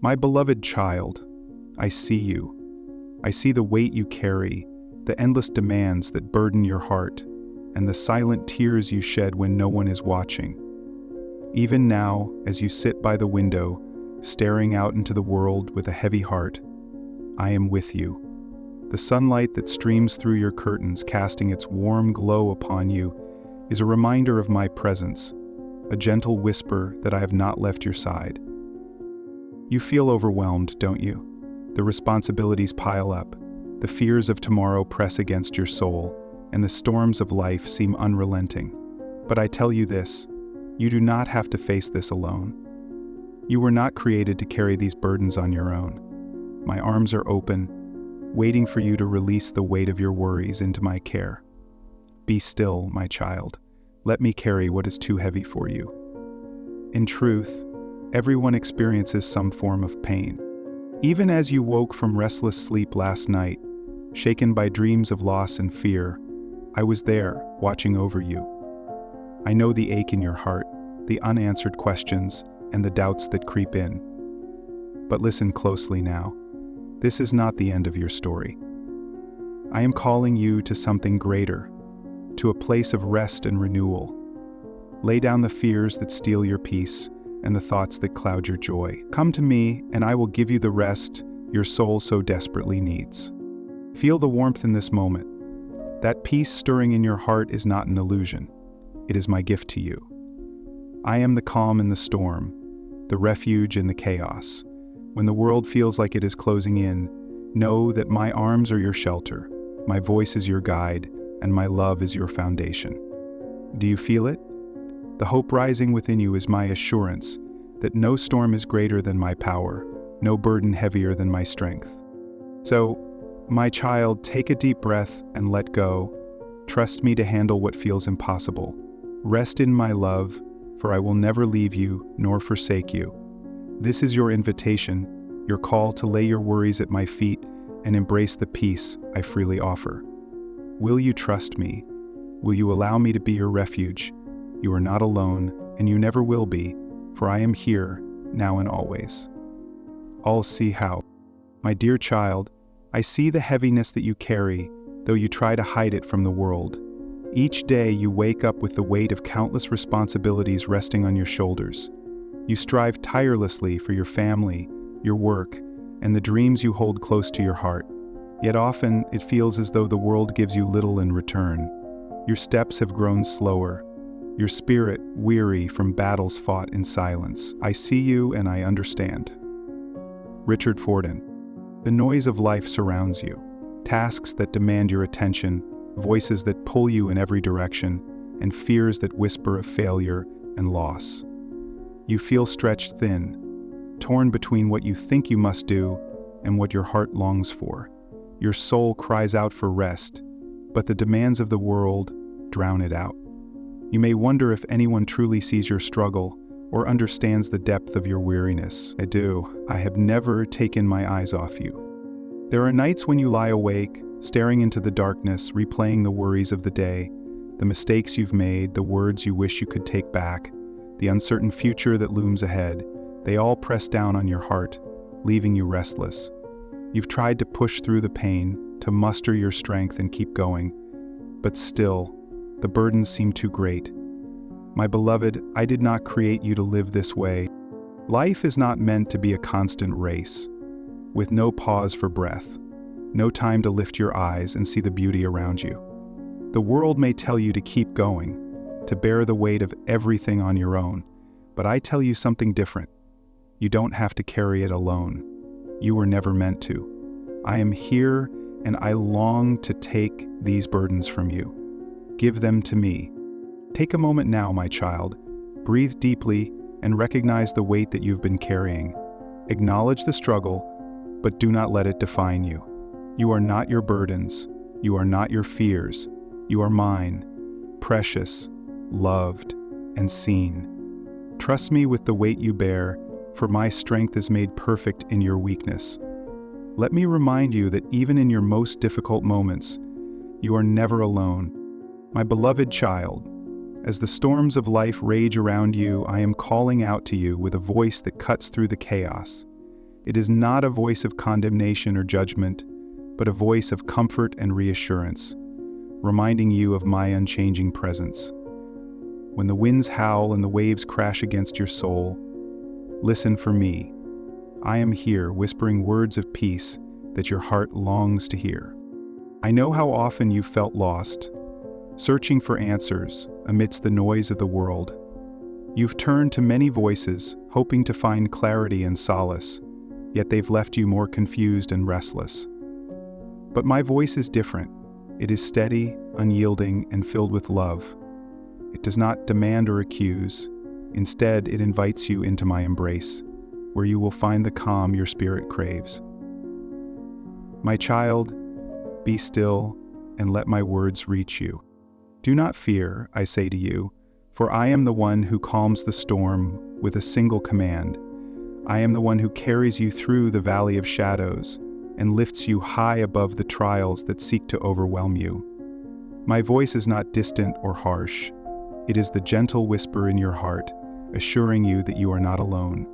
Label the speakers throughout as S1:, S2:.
S1: My beloved child, I see you. I see the weight you carry, the endless demands that burden your heart, and the silent tears you shed when no one is watching. Even now, as you sit by the window, staring out into the world with a heavy heart, I am with you. The sunlight that streams through your curtains, casting its warm glow upon you, is a reminder of my presence, a gentle whisper that I have not left your side. You feel overwhelmed, don't you? The responsibilities pile up, the fears of tomorrow press against your soul, and the storms of life seem unrelenting. But I tell you this, you do not have to face this alone. You were not created to carry these burdens on your own. My arms are open, waiting for you to release the weight of your worries into my care. Be still, my child. Let me carry what is too heavy for you. In truth, everyone experiences some form of pain. Even as you woke from restless sleep last night, shaken by dreams of loss and fear, I was there, watching over you. I know the ache in your heart, the unanswered questions, and the doubts that creep in. But listen closely now. This is not the end of your story. I am calling you to something greater, to a place of rest and renewal. Lay down the fears that steal your peace and the thoughts that cloud your joy. Come to me, and I will give you the rest your soul so desperately needs. Feel the warmth in this moment. That peace stirring in your heart is not an illusion. It is my gift to you. I am the calm in the storm, the refuge in the chaos. When the world feels like it is closing in, know that my arms are your shelter, my voice is your guide, and my love is your foundation. Do you feel it? The hope rising within you is my assurance that no storm is greater than my power, no burden heavier than my strength. So, my child, take a deep breath and let go. Trust me to handle what feels impossible. Rest in my love, for I will never leave you nor forsake you. This is your invitation, your call to lay your worries at my feet and embrace the peace I freely offer. Will you trust me? Will you allow me to be your refuge? You are not alone, and you never will be, for I am here, now and always. All see how. My dear child, I see the heaviness that you carry, though you try to hide it from the world. Each day you wake up with the weight of countless responsibilities resting on your shoulders. You strive tirelessly for your family, your work, and the dreams you hold close to your heart. Yet often it feels as though the world gives you little in return. Your steps have grown slower, your spirit weary from battles fought in silence. I see you and I understand. Richard Forden. The noise of life surrounds you. Tasks that demand your attention, voices that pull you in every direction, and fears that whisper of failure and loss. You feel stretched thin, torn between what you think you must do and what your heart longs for. Your soul cries out for rest, but the demands of the world drown it out. You may wonder if anyone truly sees your struggle or understands the depth of your weariness. I do. I have never taken my eyes off you. There are nights when you lie awake, staring into the darkness, replaying the worries of the day, the mistakes you've made, the words you wish you could take back, the uncertain future that looms ahead. They all press down on your heart, leaving you restless. You've tried to push through the pain, to muster your strength and keep going, but still, the burdens seem too great. My beloved, I did not create you to live this way. Life is not meant to be a constant race, with no pause for breath, no time to lift your eyes and see the beauty around you. The world may tell you to keep going, to bear the weight of everything on your own, but I tell you something different. You don't have to carry it alone. You were never meant to. I am here and I long to take these burdens from you. Give them to me. Take a moment now, my child. Breathe deeply and recognize the weight that you've been carrying. Acknowledge the struggle, but do not let it define you. You are not your burdens. You are not your fears. You are mine, precious, loved, and seen. Trust me with the weight you bear, for my strength is made perfect in your weakness. Let me remind you that even in your most difficult moments, you are never alone. My beloved child, as the storms of life rage around you, I am calling out to you with a voice that cuts through the chaos. It is not a voice of condemnation or judgment, but a voice of comfort and reassurance, reminding you of my unchanging presence. When the winds howl and the waves crash against your soul, listen for me. I am here whispering words of peace that your heart longs to hear. I know how often you felt lost, searching for answers amidst the noise of the world. You've turned to many voices, hoping to find clarity and solace, yet they've left you more confused and restless. But my voice is different. It is steady, unyielding, and filled with love. It does not demand or accuse. Instead, it invites you into my embrace, where you will find the calm your spirit craves. My child, be still and let my words reach you. Do not fear, I say to you, for I am the one who calms the storm with a single command. I am the one who carries you through the valley of shadows and lifts you high above the trials that seek to overwhelm you. My voice is not distant or harsh. It is the gentle whisper in your heart, assuring you that you are not alone.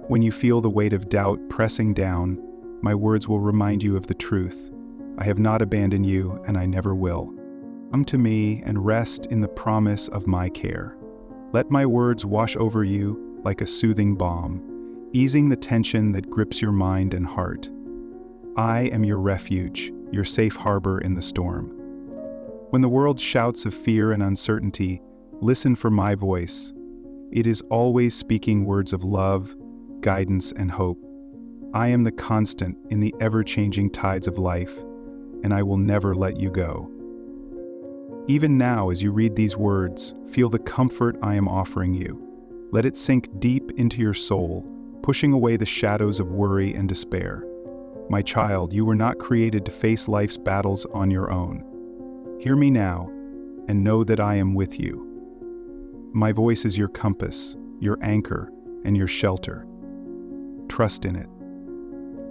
S1: When you feel the weight of doubt pressing down, my words will remind you of the truth. I have not abandoned you, and I never will. Come to me and rest in the promise of my care. Let my words wash over you like a soothing balm, easing the tension that grips your mind and heart. I am your refuge, your safe harbor in the storm. When the world shouts of fear and uncertainty, listen for my voice. It is always speaking words of love, guidance, and hope. I am the constant in the ever-changing tides of life, and I will never let you go. Even now, as you read these words, feel the comfort I am offering you. Let it sink deep into your soul, pushing away the shadows of worry and despair. My child, you were not created to face life's battles on your own. Hear me now, and know that I am with you. My voice is your compass, your anchor, and your shelter. Trust in it,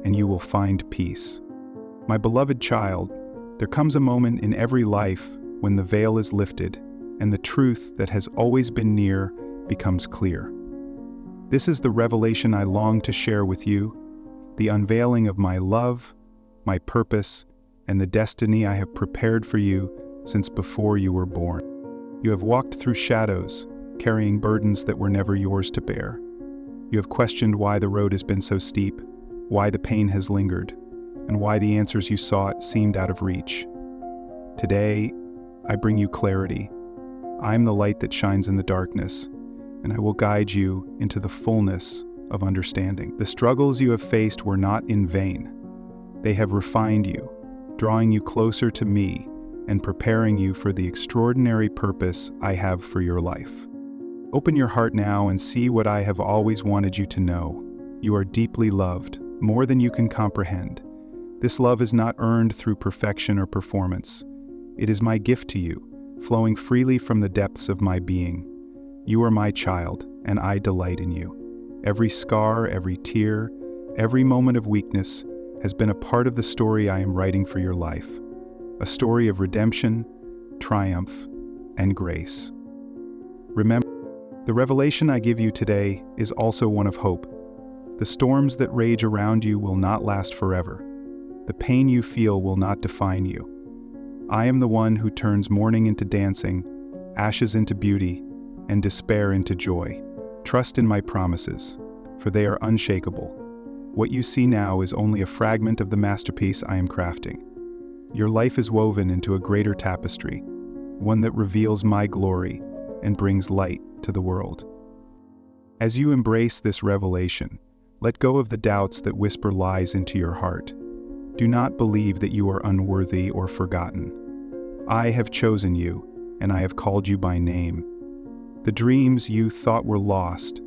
S1: and you will find peace. My beloved child, there comes a moment in every life when the veil is lifted and the truth that has always been near becomes clear. This is the revelation I long to share with you, the unveiling of my love, my purpose, and the destiny I have prepared for you since before you were born. You have walked through shadows, carrying burdens that were never yours to bear. You have questioned why the road has been so steep, why the pain has lingered, and why the answers you sought seemed out of reach. Today, I bring you clarity. I am the light that shines in the darkness, and I will guide you into the fullness of understanding. The struggles you have faced were not in vain. They have refined you, drawing you closer to me and preparing you for the extraordinary purpose I have for your life. Open your heart now and see what I have always wanted you to know. You are deeply loved, more than you can comprehend. This love is not earned through perfection or performance. It is my gift to you, flowing freely from the depths of my being. You are my child, and I delight in you. Every scar, every tear, every moment of weakness has been a part of the story I am writing for your life. A story of redemption, triumph, and grace. Remember, the revelation I give you today is also one of hope. The storms that rage around you will not last forever. The pain you feel will not define you. I am the one who turns mourning into dancing, ashes into beauty, and despair into joy. Trust in my promises, for they are unshakable. What you see now is only a fragment of the masterpiece I am crafting. Your life is woven into a greater tapestry, one that reveals my glory and brings light to the world. As you embrace this revelation, let go of the doubts that whisper lies into your heart. Do not believe that you are unworthy or forgotten. I have chosen you, and I have called you by name. The dreams you thought were lost,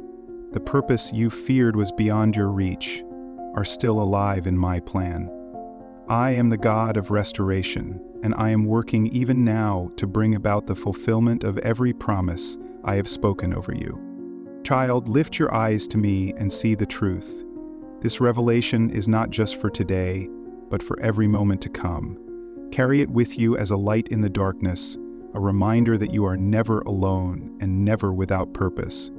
S1: the purpose you feared was beyond your reach, are still alive in my plan. I am the God of restoration, and I am working even now to bring about the fulfillment of every promise I have spoken over you. Child, lift your eyes to me and see the truth. This revelation is not just for today, but for every moment to come. Carry it with you as a light in the darkness, a reminder that you are never alone and never without purpose.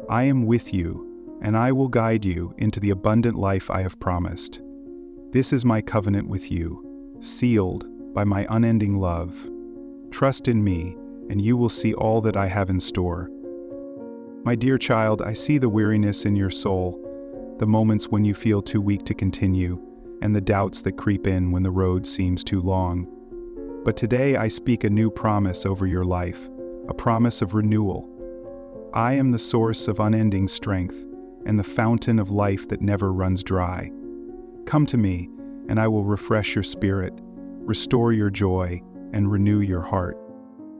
S1: I am with you, and I will guide you into the abundant life I have promised. This is my covenant with you, sealed by my unending love. Trust in me, and you will see all that I have in store. My dear child, I see the weariness in your soul, the moments when you feel too weak to continue, and the doubts that creep in when the road seems too long. But today I speak a new promise over your life, a promise of renewal. I am the source of unending strength, and the fountain of life that never runs dry. Come to me, and I will refresh your spirit, restore your joy, and renew your heart.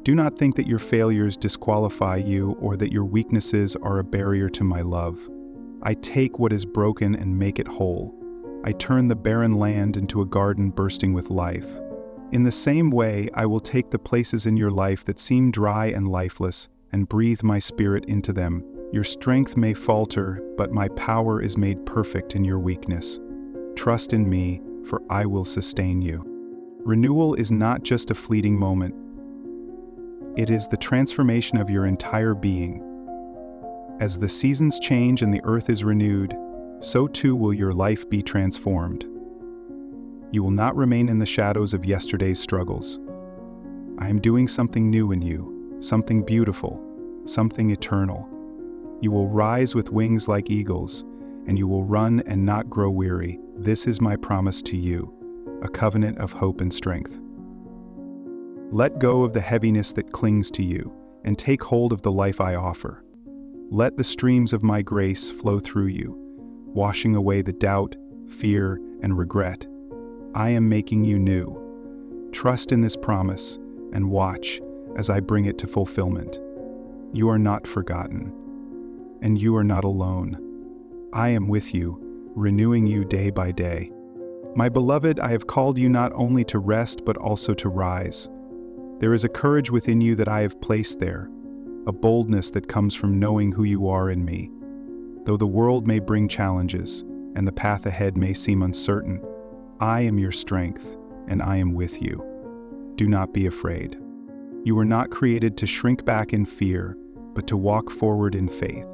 S1: Do not think that your failures disqualify you or that your weaknesses are a barrier to my love. I take what is broken and make it whole. I turn the barren land into a garden bursting with life. In the same way, I will take the places in your life that seem dry and lifeless and breathe my spirit into them. Your strength may falter, but my power is made perfect in your weakness. Trust in me, for I will sustain you. Renewal is not just a fleeting moment. It is the transformation of your entire being. As the seasons change and the earth is renewed, so too will your life be transformed. You will not remain in the shadows of yesterday's struggles. I am doing something new in you, something beautiful, something eternal. You will rise with wings like eagles, and you will run and not grow weary. This is my promise to you, a covenant of hope and strength. Let go of the heaviness that clings to you, and take hold of the life I offer. Let the streams of my grace flow through you, washing away the doubt, fear, and regret. I am making you new. Trust in this promise, and watch as I bring it to fulfillment. You are not forgotten, and you are not alone. I am with you, renewing you day by day. My beloved, I have called you not only to rest but also to rise. There is a courage within you that I have placed there, a boldness that comes from knowing who you are in me. Though the world may bring challenges, and the path ahead may seem uncertain, I am your strength, and I am with you. Do not be afraid. You were not created to shrink back in fear, but to walk forward in faith.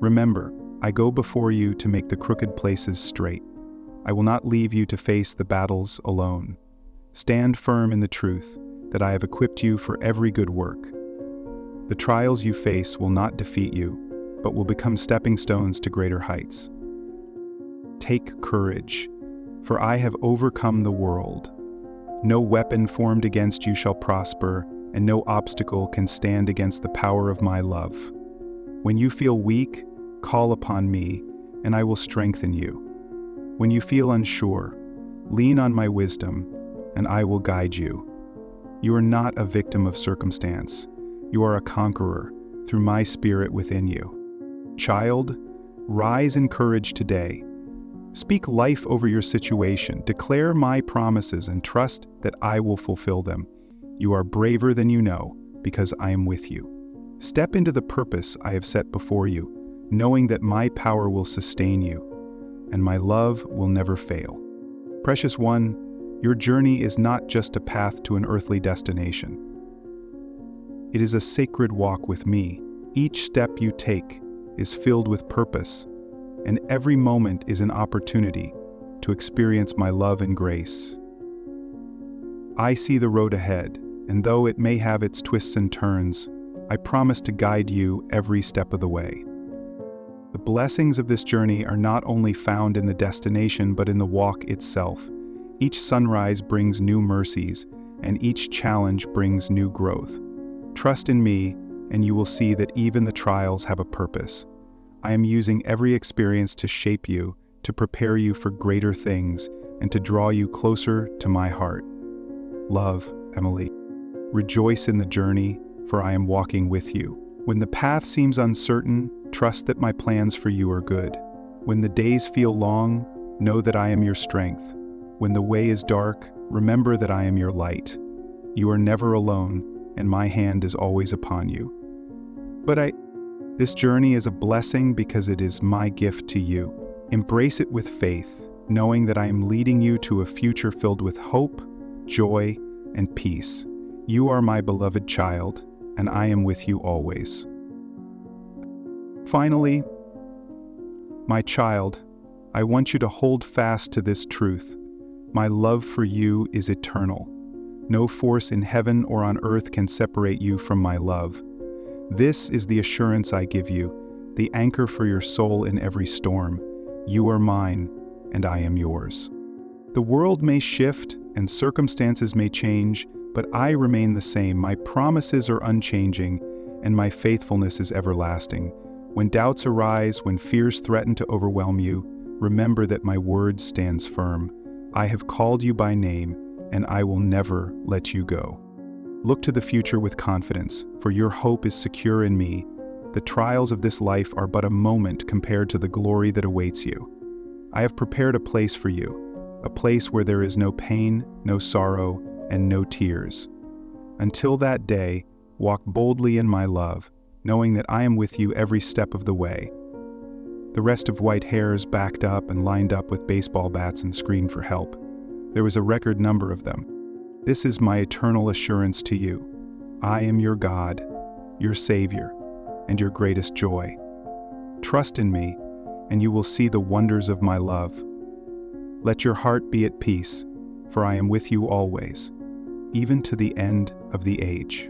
S1: Remember, I go before you to make the crooked places straight. I will not leave you to face the battles alone. Stand firm in the truth that I have equipped you for every good work. The trials you face will not defeat you, but will become stepping stones to greater heights. Take courage, for I have overcome the world. No weapon formed against you shall prosper, and no obstacle can stand against the power of my love. When you feel weak, call upon me, and I will strengthen you. When you feel unsure, lean on my wisdom, and I will guide you. You are not a victim of circumstance. You are a conqueror through my spirit within you. Child, rise in courage today. Speak life over your situation. Declare my promises and trust that I will fulfill them. You are braver than you know because I am with you. Step into the purpose I have set before you, knowing that my power will sustain you and my love will never fail. Precious one, your journey is not just a path to an earthly destination. It is a sacred walk with me. Each step you take is filled with purpose, and every moment is an opportunity to experience my love and grace. I see the road ahead, and though it may have its twists and turns, I promise to guide you every step of the way. The blessings of this journey are not only found in the destination but in the walk itself. Each sunrise brings new mercies, and each challenge brings new growth. Trust in me, and you will see that even the trials have a purpose. I am using every experience to shape you, to prepare you for greater things, and to draw you closer to my heart. Love, Emily. Rejoice in the journey, for I am walking with you. When the path seems uncertain, trust that my plans for you are good. When the days feel long, know that I am your strength. When the way is dark, remember that I am your light. You are never alone, and my hand is always upon you. This journey is a blessing because it is my gift to you. Embrace it with faith, knowing that I am leading you to a future filled with hope, joy, and peace. You are my beloved child, and I am with you always. Finally, My child, I want you to hold fast to this truth. My love for you is eternal. No force in heaven or on earth can separate you from my love. This is the assurance I give you, the anchor for your soul in every storm. You are mine, and I am yours. The world may shift and circumstances may change, but I remain the same. My promises are unchanging, and my faithfulness is everlasting. When doubts arise, when fears threaten to overwhelm you, remember that my word stands firm. I have called you by name, and I will never let you go. Look to the future with confidence, for your hope is secure in me. The trials of this life are but a moment compared to the glory that awaits you. I have prepared a place for you, a place where there is no pain, no sorrow, and no tears. Until that day, walk boldly in my love, knowing that I am with you every step of the way. The rest of white hairs backed up and lined up with baseball bats and screamed for help. There was a record number of them. This is my eternal assurance to you. I am your God, your Savior, and your greatest joy. Trust in me, and you will see the wonders of my love. Let your heart be at peace, for I am with you always, even to the end of the age.